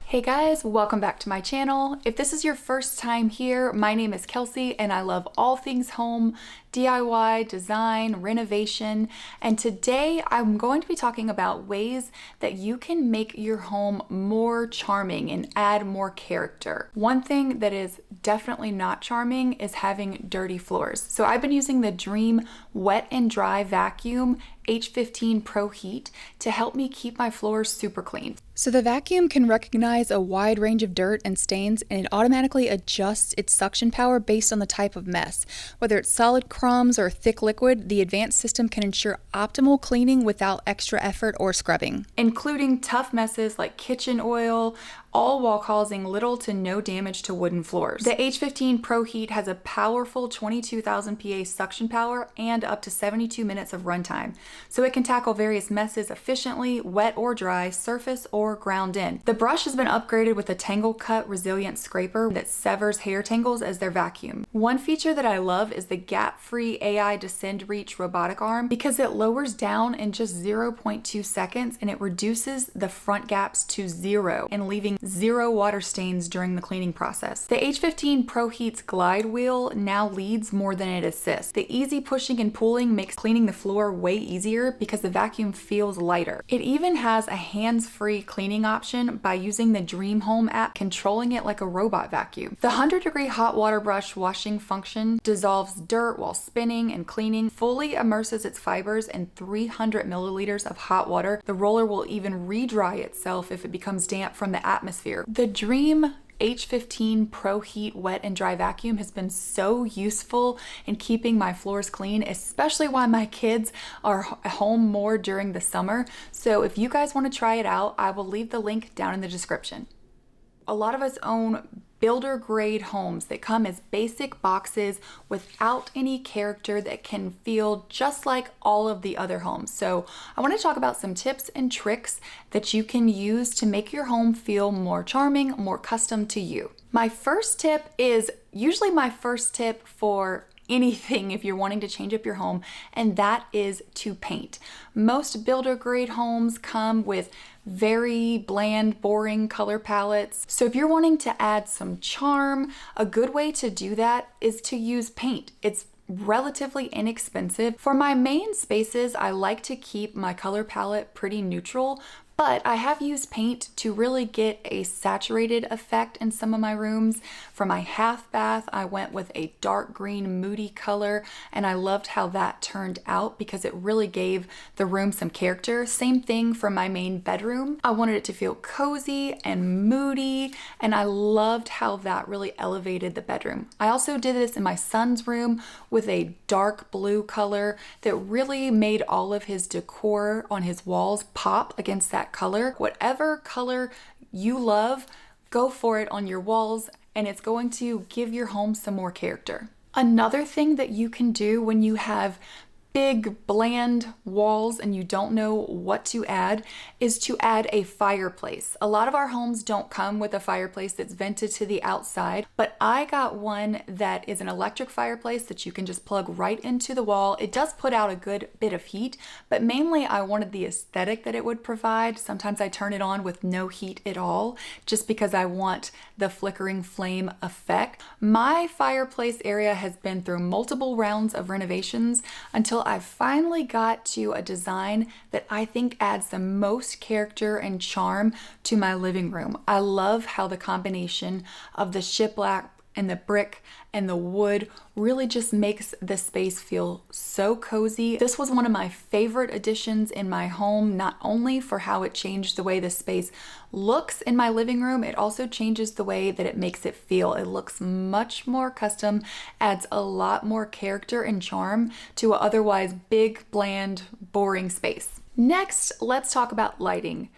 Hey guys, welcome back to my channel. If this is your first time here, my name is Kelsey and I love all things home, DIY, design, renovation, and today I'm going to be talking about ways that you can make your home more charming and add more character. One thing that is definitely not charming is having dirty floors. So I've been using the Dream Wet and Dry Vacuum H15 Pro Heat to help me keep my floors super clean. So the vacuum can recognize a wide range of dirt and stains, and it automatically adjusts its suction power based on the type of mess. Whether it's solid crumbs or thick liquid, the advanced system can ensure optimal cleaning without extra effort or scrubbing, including tough messes like kitchen oil, all while causing little to no damage to wooden floors. The H15 Pro Heat has a powerful 22,000 PA suction power and up to 72 minutes of runtime, so it can tackle various messes efficiently, wet or dry, surface or ground in. The brush has been upgraded with a Tangle Cut resilient scraper that severs hair tangles as they're vacuumed. One feature that I love is the gap-free AI Descend Reach robotic arm because it lowers down in just 0.2 seconds and it reduces the front gaps to 0 and leaving 0 water stains during the cleaning process. The H15 Pro Heat's glide wheel now leads more than it assists. The easy pushing and pulling makes cleaning the floor way easier because the vacuum feels lighter. It even has a hands-free cleaning option by using the Dream Home app, controlling it like a robot vacuum. The 100-degree hot water brush washing function dissolves dirt while spinning and cleaning, fully immerses its fibers in 300 milliliters of hot water. The roller will even re-dry itself if it becomes damp from the atmosphere. The Dream H15 Pro Heat Wet and Dry Vacuum has been so useful in keeping my floors clean, especially while my kids are home more during the summer. So if you guys want to try it out, I will leave the link down in the description. A lot of us own builder grade homes that come as basic boxes without any character that can feel just like all of the other homes. So I want to talk about some tips and tricks that you can use to make your home feel more charming, more custom to you. My first tip is usually my first tip for anything if you're wanting to change up your home, and that is to paint. Most builder grade homes come with very bland, boring color palettes. So if you're wanting to add some charm, a good way to do that is to use paint. It's relatively inexpensive. For my main spaces, I like to keep my color palette pretty neutral, but I have used paint to really get a saturated effect in some of my rooms. For my half bath, I went with a dark green moody color, and I loved how that turned out because it really gave the room some character. Same thing for my main bedroom. I wanted it to feel cozy and moody, and I loved how that really elevated the bedroom. I also did this in my son's room with a dark blue color that really made all of his decor on his walls pop against that color. Whatever color you love, go for it on your walls, and it's going to give your home some more character. Another thing that you can do when you have big bland walls and you don't know what to add is to add a fireplace. A lot of our homes don't come with a fireplace that's vented to the outside, but I got one that is an electric fireplace that you can just plug right into the wall. It does put out a good bit of heat, but mainly I wanted the aesthetic that it would provide. Sometimes I turn it on with no heat at all just because I want the flickering flame effect. My fireplace area has been through multiple rounds of renovations until I finally got to a design that I think adds the most character and charm to my living room. I love how the combination of the shiplap and the brick and the wood really just makes the space feel so cozy. This was one of my favorite additions in my home, not only for how it changed the way the space looks in my living room, it also changes the way that it makes it feel. It looks much more custom, adds a lot more character and charm to an otherwise big, bland, boring space. Next, let's talk about lighting.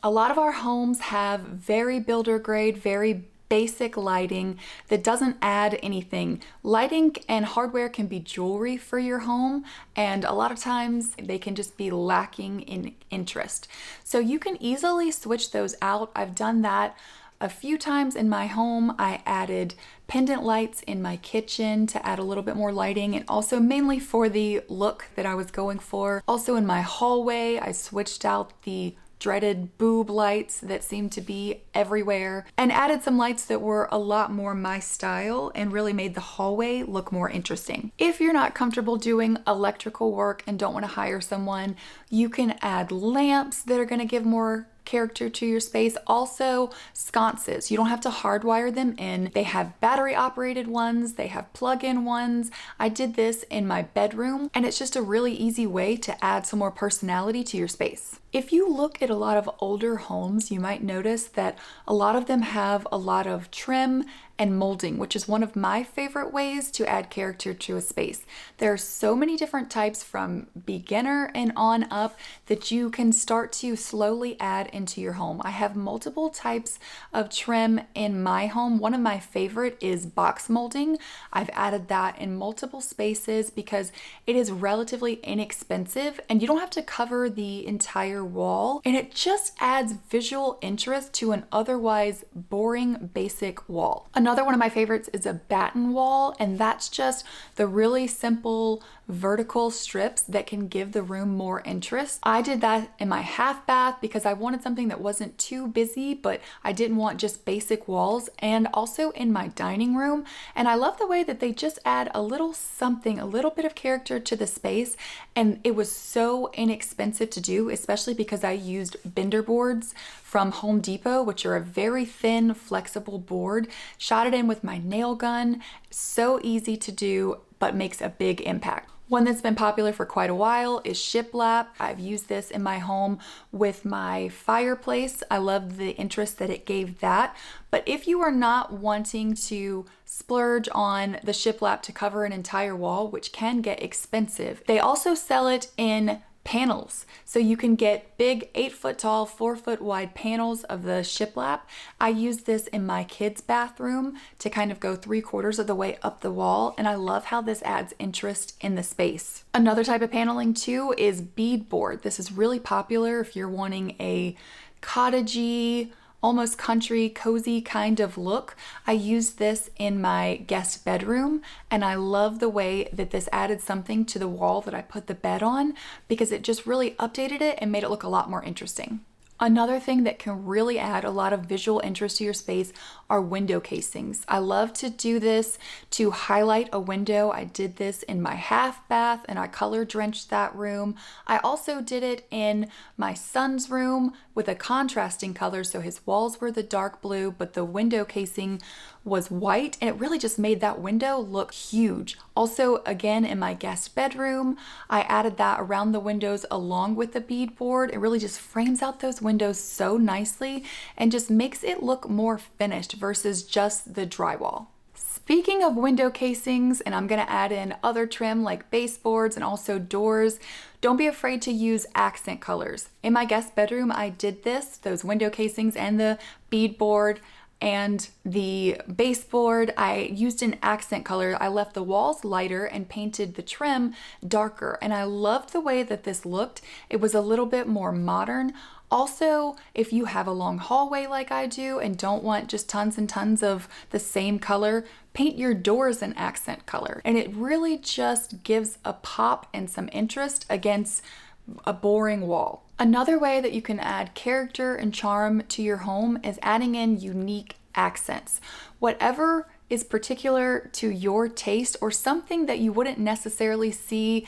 A lot of our homes have very builder grade, very basic lighting that doesn't add anything. Lighting and hardware can be jewelry for your home, and a lot of times they can just be lacking in interest. So you can easily switch those out. I've done that a few times in my home. I added pendant lights in my kitchen to add a little bit more lighting, and also mainly for the look that I was going for. Also in my hallway, I switched out the dreaded boob lights that seem to be everywhere, and added some lights that were a lot more my style and really made the hallway look more interesting. If you're not comfortable doing electrical work and don't want to hire someone, you can add lamps that are going to give more character to your space. Also, sconces. You don't have to hardwire them in. They have battery operated ones, they have plug-in ones. I did this in my bedroom, and it's just a really easy way to add some more personality to your space. If you look at a lot of older homes, you might notice that a lot of them have a lot of trim and molding, which is one of my favorite ways to add character to a space. There are so many different types from beginner and on up that you can start to slowly add into your home. I have multiple types of trim in my home. One of my favorite is box molding. I've added that in multiple spaces because it is relatively inexpensive and you don't have to cover the entire wall, and it just adds visual interest to an otherwise boring basic wall. Another one of my favorites is a batten wall, and that's just the really simple vertical strips that can give the room more interest. I did that in my half bath because I wanted something that wasn't too busy, but I didn't want just basic walls, and also in my dining room. And I love the way that they just add a little something, a little bit of character to the space, and it was so inexpensive to do, especially because I used bender boards from Home Depot, which are a very thin, flexible board. Shot it in with my nail gun. So easy to do, but makes a big impact. One that's been popular for quite a while is shiplap. I've used this in my home with my fireplace. I love the interest that it gave that. But if you are not wanting to splurge on the shiplap to cover an entire wall, which can get expensive, they also sell it in panels. So you can get big 8-foot tall, 4-foot wide panels of the shiplap. I use this in my kids' bathroom to kind of go 3/4 of the way up the wall, and I love how this adds interest in the space. Another type of paneling too is beadboard. This is really popular if you're wanting a cottagey, almost country, cozy kind of look. I used this in my guest bedroom, and I love the way that this added something to the wall that I put the bed on because it just really updated it and made it look a lot more interesting. Another thing that can really add a lot of visual interest to your space are window casings. I love to do this to highlight a window. I did this in my half bath and I color drenched that room. I also did it in my son's room with a contrasting color, so his walls were the dark blue, but the window casing was white, and it really just made that window look huge. Also, again, in my guest bedroom, I added that around the windows along with the beadboard. It really just frames out those windows so nicely and just makes it look more finished versus just the drywall. Speaking of window casings, and I'm gonna add in other trim like baseboards and also doors, don't be afraid to use accent colors. In my guest bedroom, I did this, those window casings and the beadboard and the baseboard, I used an accent color. I left the walls lighter and painted the trim darker, and I loved the way that this looked. It was a little bit more modern. Also, if you have a long hallway like I do and don't want just tons and tons of the same color, paint your doors an accent color, and it really just gives a pop and some interest against a boring wall. Another way that you can add character and charm to your home is adding in unique accents. Whatever is particular to your taste or something that you wouldn't necessarily see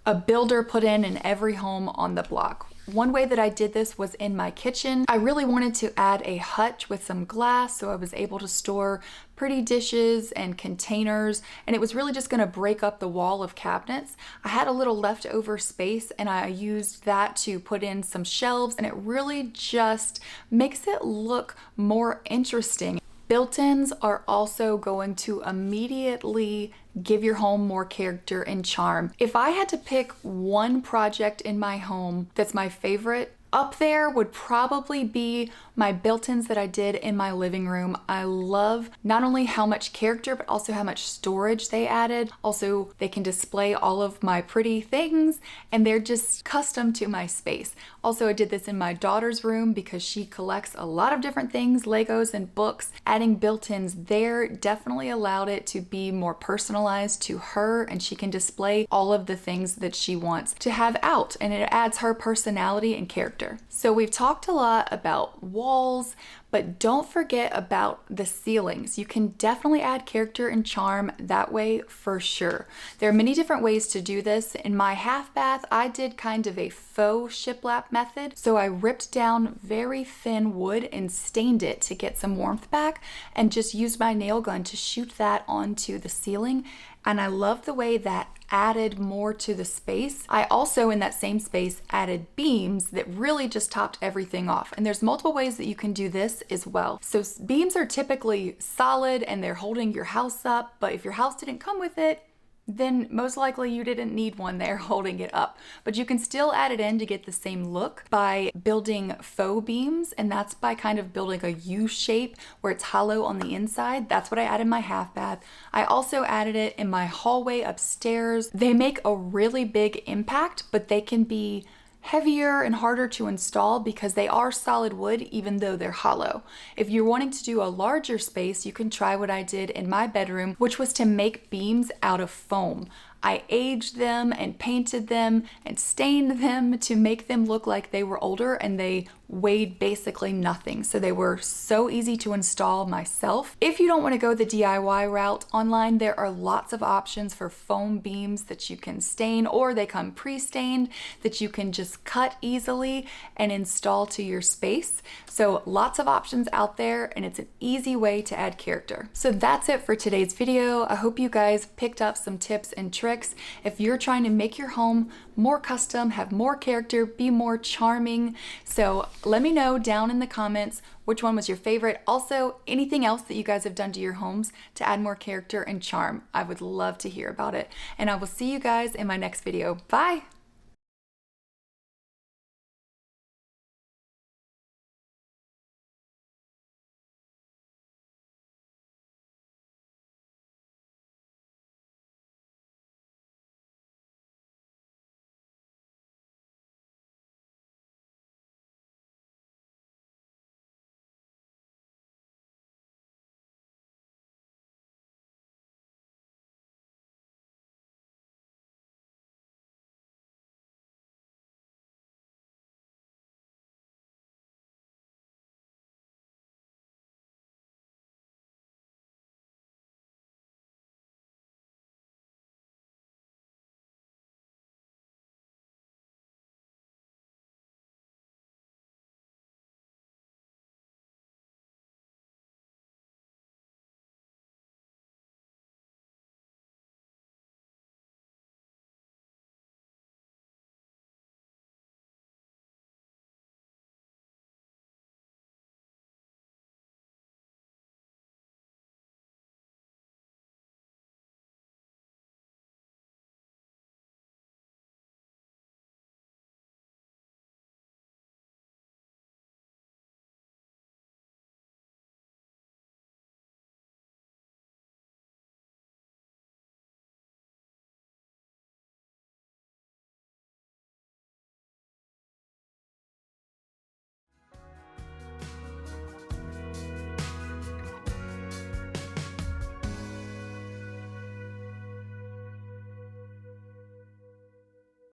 a builder put in every home on the block. One way that I did this was in my kitchen. I really wanted to add a hutch with some glass so I was able to store pretty dishes and containers, and it was really just gonna break up the wall of cabinets. I had a little leftover space and I used that to put in some shelves, and it really just makes it look more interesting. Built-ins are also going to immediately give your home more character and charm. If I had to pick one project in my home that's my favorite, up there would probably be my built-ins that I did in my living room. I love not only how much character, but also how much storage they added. Also, they can display all of my pretty things, and they're just custom to my space. Also, I did this in my daughter's room because she collects a lot of different things, Legos and books. Adding built-ins there definitely allowed it to be more personalized to her, and she can display all of the things that she wants to have out, and it adds her personality and character. So we've talked a lot about walls, but don't forget about the ceilings. You can definitely add character and charm that way for sure. There are many different ways to do this. In my half bath, I did kind of a faux shiplap method. So I ripped down very thin wood and stained it to get some warmth back, and just used my nail gun to shoot that onto the ceiling. And I love the way that added more to the space. I also, in that same space, added beams that really just topped everything off. And there's multiple ways that you can do this as well. So beams are typically solid and they're holding your house up, but if your house didn't come with it, then most likely you didn't need one there holding it up. But you can still add it in to get the same look by building faux beams, and that's by kind of building a U shape where it's hollow on the inside. That's what I added in my half bath. I also added it in my hallway upstairs. They make a really big impact, but they can be heavier and harder to install because they are solid wood even though they're hollow. If you're wanting to do a larger space, you can try what I did in my bedroom, which was to make beams out of foam. I aged them and painted them and stained them to make them look like they were older, and they weighed basically nothing. So they were so easy to install myself. If you don't want to go the DIY route online, there are lots of options for foam beams that you can stain, or they come pre-stained that you can just cut easily and install to your space. So lots of options out there, and it's an easy way to add character. So that's it for today's video. I hope you guys picked up some tips and tricks. If you're trying to make your home more custom, have more character, be more charming. So let me know down in the comments which one was your favorite. Also, anything else that you guys have done to your homes to add more character and charm. I would love to hear about it. And I will see you guys in my next video. Bye!